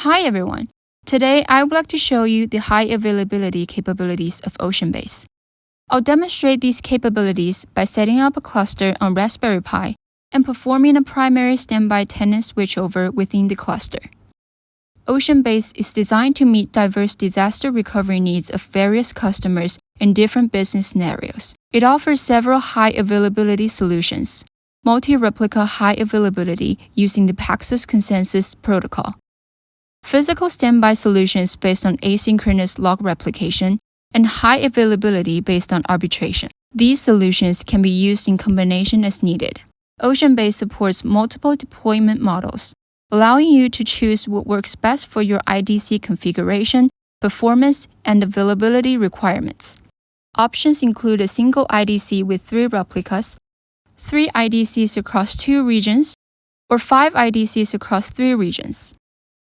Hi everyone! Today I would like to show you the high availability capabilities of OceanBase. I'll demonstrate these capabilities by setting up a cluster on Raspberry Pi and performing a primary standby tenant switchover within the cluster. OceanBase is designed to meet diverse disaster recovery needs of various customers in different business scenarios. It offers several high availability solutions, multi-replica high availability using the Paxos consensus protocol, physical standby solutions based on asynchronous log replication, and high availability based on arbitration. These solutions can be used in combination as needed. OceanBase supports multiple deployment models, allowing you to choose what works best for your IDC configuration, performance, and availability requirements. Options include a single IDC with 3 replicas, 3 IDCs across 2 regions, or 5 IDCs across 3 regions.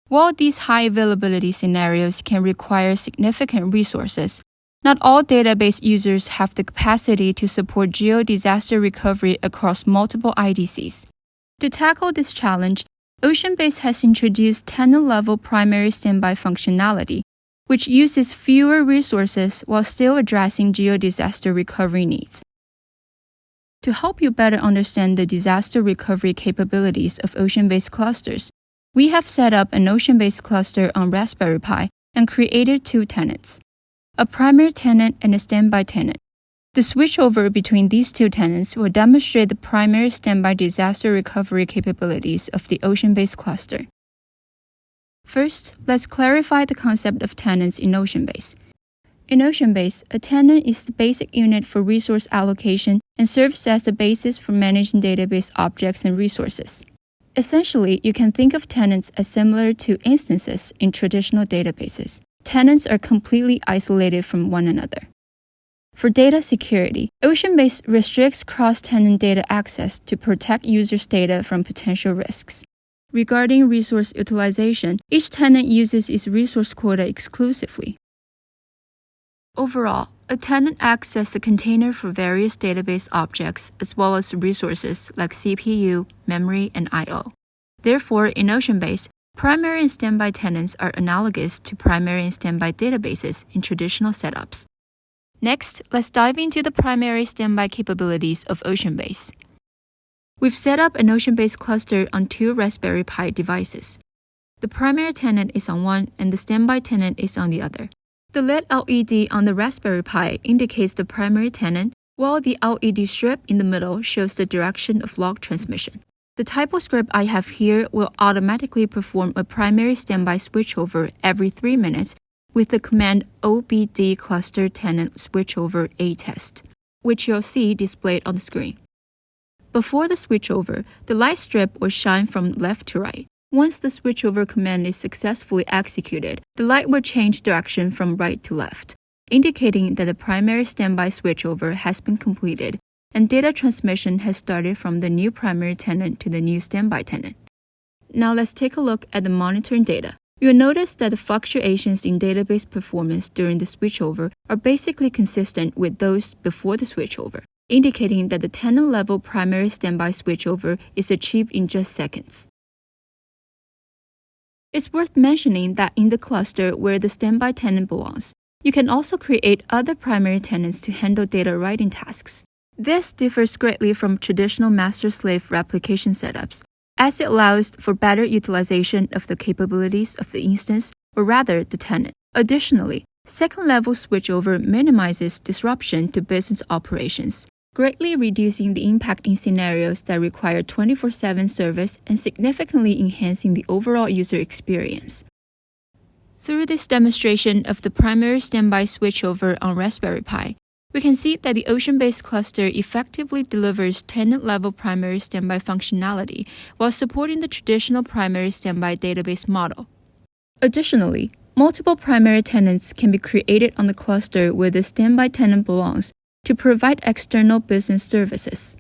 While these high availability scenarios can require significant resources, not all database users have the capacity to support geo-disaster recovery across multiple IDCs. To tackle this challenge, OceanBase has introduced tenant-level primary standby functionality, which uses fewer resources while still addressing geo-disaster recovery needs. To help you better understand the disaster recovery capabilities of OceanBase clusters, we have set up an OceanBase cluster on Raspberry Pi and created 2 tenants, a primary tenant and a standby tenant. The switchover between these 2 tenants will demonstrate the primary standby disaster recovery capabilities of the OceanBase cluster. First, let's clarify the concept of tenants in OceanBase. In OceanBase, a tenant is the basic unit for resource allocation and serves as the basis for managing database objects and resources. Essentially, you can think of tenants as similar to instances in traditional databases. Tenants are completely isolated from one another. For data security, OceanBase restricts cross-tenant data access to protect users' data from potential risks. Regarding resource utilization, each tenant uses its resource quota exclusively. Overall, a tenant acts as a container for various database objects as well as resources like CPU, memory, and I/O. Therefore, in OceanBase, primary and standby tenants are analogous to primary and standby databases in traditional setups. Next, let's dive into the primary standby capabilities of OceanBase. We've set up an OceanBase cluster on 2 Raspberry Pi devices. The primary tenant is on one and the standby tenant is on the other. The LED LED on the Raspberry Pi indicates the primary tenant, while the LED strip in the middle shows the direction of log transmission. The typo script I have here will automatically perform a primary standby switchover every 3 minutes with the command obd cluster tenant switchover atest, which you'll see displayed on the screen. Before the switchover, the light strip will shine from left to right. Once the switchover command is successfully executed, the light will change direction from right to left, indicating that the primary standby switchover has been completed and data transmission has started from the new primary tenant to the new standby tenant. Now let's take a look at the monitoring data. You'll notice that the fluctuations in database performance during the switchover are basically consistent with those before the switchover, indicating that the tenant-level primary standby switchover is achieved in just seconds. It's worth mentioning that in the cluster where the standby tenant belongs, you can also create other primary tenants to handle data writing tasks. This differs greatly from traditional master-slave replication setups, as it allows for better utilization of the capabilities of the instance, or rather the tenant. Additionally, second-level switchover minimizes disruption to business operations, greatly reducing the impact in scenarios that require 24/7 service and significantly enhancing the overall user experience. Through this demonstration of the primary standby switchover on Raspberry Pi, we can see that the OceanBase cluster effectively delivers tenant-level primary standby functionality while supporting the traditional primary standby database model. Additionally, multiple primary tenants can be created on the cluster where the standby tenant belongs to provide external business services.